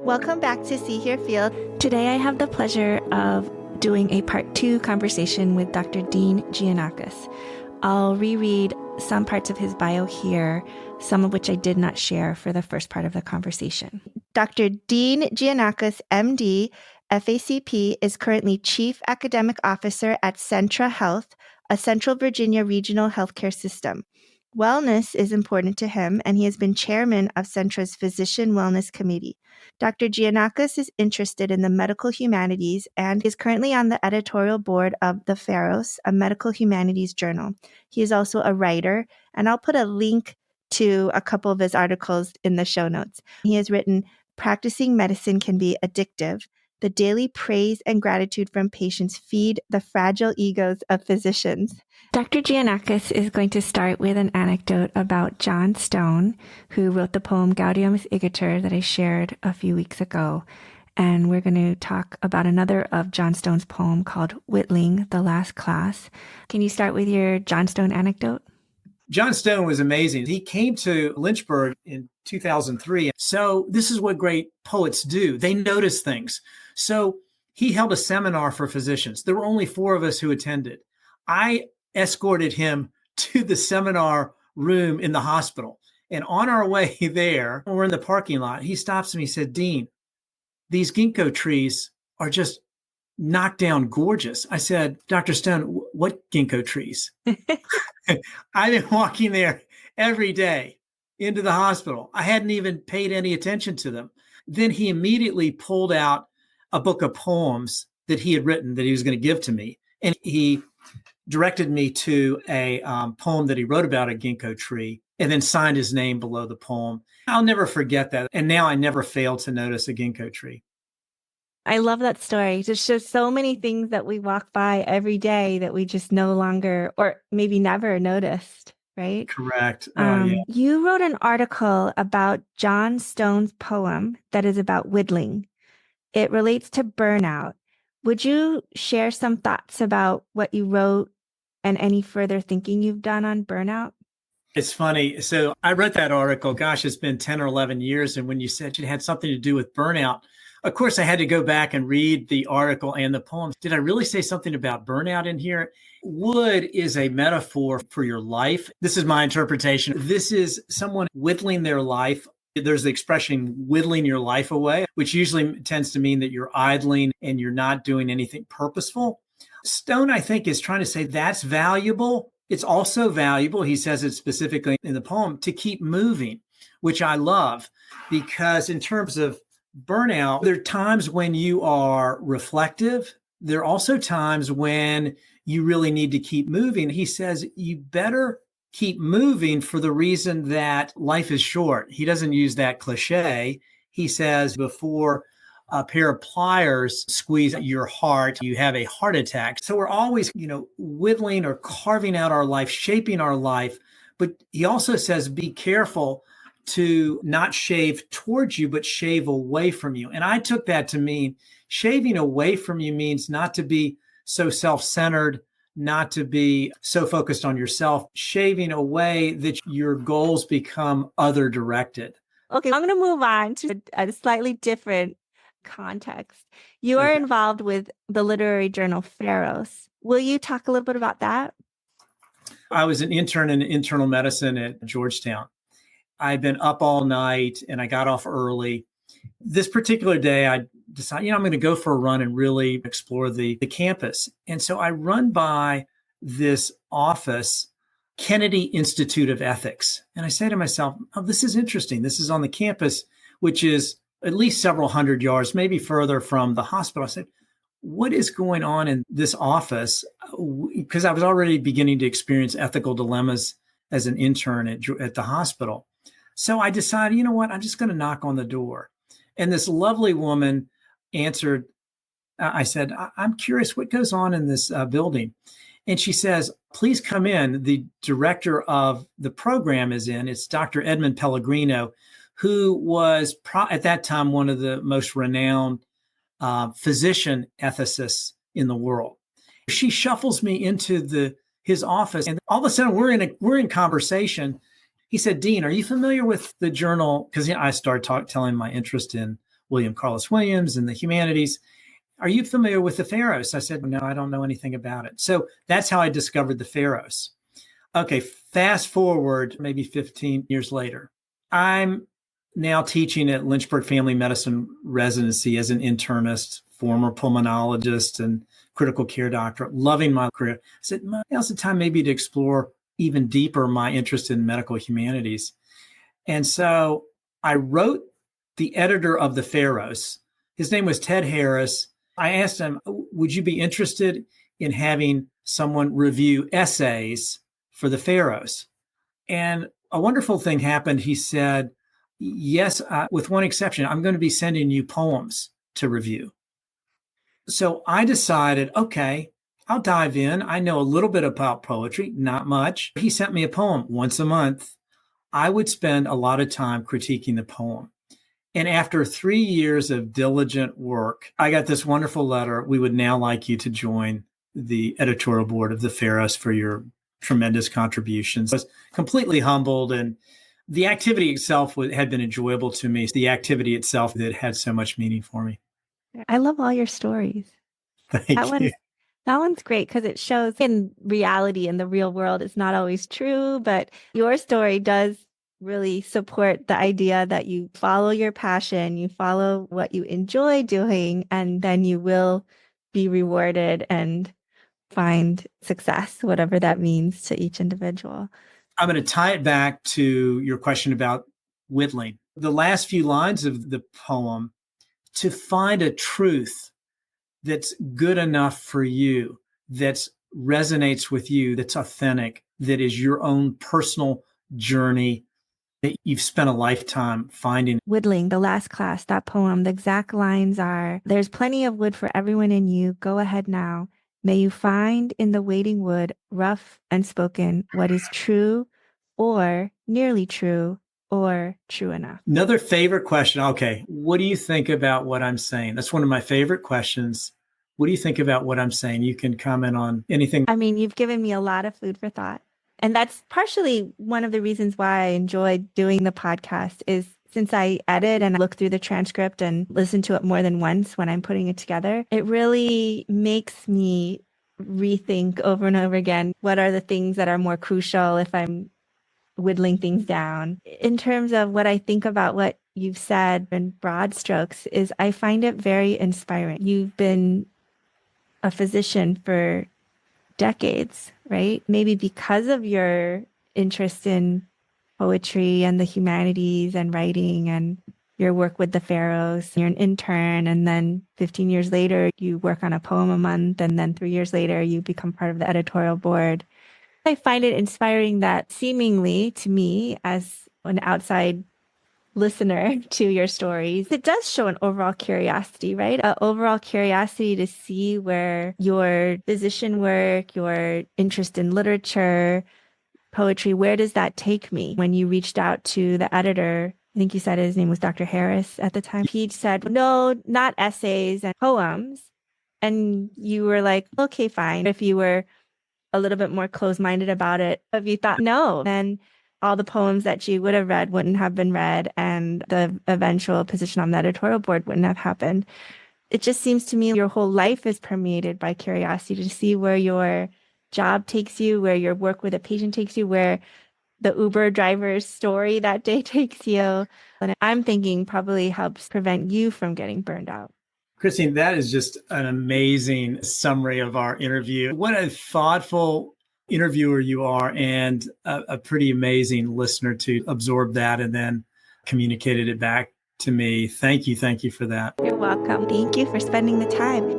Welcome back to See, Hear, Feel. Today I have the pleasure of doing a part 2 conversation with Dr. Dean Gianakos. I'll reread some parts of his bio here, some of which I did not share for the first part of the conversation. Dr. Dean Gianakos, MD, FACP, is currently Chief Academic Officer at Centra Health, a Central Virginia regional healthcare system. Wellness is important to him, and he has been chairman of Centra's Physician Wellness Committee. Dr. Gianakos is interested in the medical humanities and is currently on the editorial board of the Pharos, a medical humanities journal. He is also a writer, and I'll put a link to a couple of his articles in the show notes. He has written, "Practicing medicine can be addictive. The daily praise and gratitude from patients feed the fragile egos of physicians." Dr. Gianakos is going to start with an anecdote about John Stone, who wrote the poem Gaudium Igitur that I shared a few weeks ago. And we're going to talk about another of John Stone's poem called Whittling, the Last Class. Can you start with your John Stone anecdote? John Stone was amazing. He came to Lynchburg in 2003. So this is what great poets do. They notice things. So he held a seminar for physicians. There were only 4 of us who attended. I escorted him to the seminar room in the hospital. And on our way there, we're in the parking lot, he stops me. He said, "Dean, these ginkgo trees are just knocked down gorgeous." I said, "Dr. Stone, what ginkgo trees?" I've been walking there every day into the hospital. I hadn't even paid any attention to them. Then he immediately pulled out a book of poems that he had written that he was going to give to me. And he directed me to a poem that he wrote about a ginkgo tree and then signed his name below the poem. I'll never forget that. And now I never fail to notice a ginkgo tree. I love that story. There's just so many things that we walk by every day that we just no longer, or maybe never noticed, right? Correct. You wrote an article about John Stone's poem that is about whittling. It relates to burnout. Would you share some thoughts about what you wrote and any further thinking you've done on burnout? It's funny. So I wrote that article, gosh, it's been 10 or 11 years. And when you said it had something to do with burnout, of course, I had to go back and read the article and the poems. Did I really say something about burnout in here? Wood is a metaphor for your life. This is my interpretation. This is someone whittling their life. There's the expression whittling your life away, which usually tends to mean that you're idling and you're not doing anything purposeful. Stone, I think, is trying to say that's valuable. It's also valuable, he says it specifically in the poem, to keep moving, which I love, because in terms of burnout, there are times when you are reflective. There are also times when you really need to keep moving. He says you better keep moving for the reason that life is short. He doesn't use that cliche. He says before a pair of pliers squeeze your heart, you have a heart attack. So we're always, whittling or carving out our life, shaping our life. But he also says, be careful to not shave towards you, but shave away from you. And I took that to mean shaving away from you means not to be so self-centered, not to be so focused on yourself, shaving away that your goals become other directed. Okay, I'm going to move on to a slightly different context. You are involved with the literary journal Pharos. Will you talk a little bit about that? I was an intern in internal medicine at Georgetown. I'd been up all night and I got off early. This particular day, I decided, I'm going to go for a run and really explore the campus. And so I run by this office, Kennedy Institute of Ethics. And I say to myself, oh, this is interesting. This is on the campus, which is at least several hundred yards, maybe further from the hospital. I said, what is going on in this office? Because I was already beginning to experience ethical dilemmas as an intern at the hospital. So I decided, you know what, I'm just going to knock on the door. And this lovely woman answered. I said, I'm curious what goes on in this building. And she says, please come in. The director of the program is in. It's Dr. Edmund Pellegrino, who was at that time one of the most renowned physician ethicists in the world. She shuffles me into his office, and all of a sudden we're in conversation. He said, Dean, are you familiar with the journal? Because I started telling my interest in William Carlos Williams and the Humanities. Are you familiar with the Pharos? I said, no, I don't know anything about it. So that's how I discovered the Pharos. Okay, fast forward maybe 15 years later. I'm now teaching at Lynchburg Family Medicine residency as an internist, former pulmonologist and critical care doctor, loving my career. I said, now's the time maybe to explore even deeper my interest in medical humanities. And so I wrote the editor of the Pharos. His name was Ted Harris. I asked him, would you be interested in having someone review essays for the Pharos? And a wonderful thing happened. He said, yes, with one exception, I'm going to be sending you poems to review. So I decided, okay, I'll dive in. I know a little bit about poetry, not much. He sent me a poem once a month. I would spend a lot of time critiquing the poem. And after 3 years of diligent work, I got this wonderful letter. We would now like you to join the editorial board of the Pharos for your tremendous contributions. I was completely humbled, and the activity itself had been enjoyable to me. The activity itself that had so much meaning for me. I love all your stories. Thank you. That one's great because it shows in reality, in the real world, it's not always true, but your story does really support the idea that you follow your passion, you follow what you enjoy doing, and then you will be rewarded and find success, whatever that means to each individual. I'm going to tie it back to your question about whittling. The last few lines of the poem, to find a truth that's good enough for you, that resonates with you, that's authentic, that is your own personal journey that you've spent a lifetime finding. Whittling, the last class, that poem, the exact lines are, there's plenty of wood for everyone in you. Go ahead now. May you find in the waiting wood, rough and spoken, what is true or nearly true or true enough. Another favorite question. Okay, what do you think about what I'm saying? That's one of my favorite questions. What do you think about what I'm saying? You can comment on anything. I mean, you've given me a lot of food for thought. And that's partially one of the reasons why I enjoy doing the podcast is since I edit and look through the transcript and listen to it more than once when I'm putting it together, it really makes me rethink over and over again, what are the things that are more crucial if I'm whittling things down. In terms of what I think about what you've said in broad strokes is I find it very inspiring. You've been a physician for decades, right? Maybe because of your interest in poetry and the humanities and writing and your work with the Pharos. You're an intern, and then 15 years later, you work on a poem a month, and then 3 years later, you become part of the editorial board. I find it inspiring that seemingly to me, as an outside listener to your stories, it does show an overall curiosity, right? An overall curiosity to see where your physician work, your interest in literature, poetry, where does that take me? When you reached out to the editor, I think you said his name was Dr. Harris at the time, he said, no, not essays and poems. And you were like, okay, fine. If you were a little bit more closed-minded about it, if you thought, no, then all the poems that you would have read wouldn't have been read, and the eventual position on the editorial board wouldn't have happened. It just seems to me your whole life is permeated by curiosity to see where your job takes you, where your work with a patient takes you, where the Uber driver's story that day takes you. And I'm thinking probably helps prevent you from getting burned out. Christine, that is just an amazing summary of our interview. What a thoughtful interviewer you are, and a pretty amazing listener to absorb that and then communicated it back to me. Thank you. Thank you for that. You're welcome. Thank you for spending the time.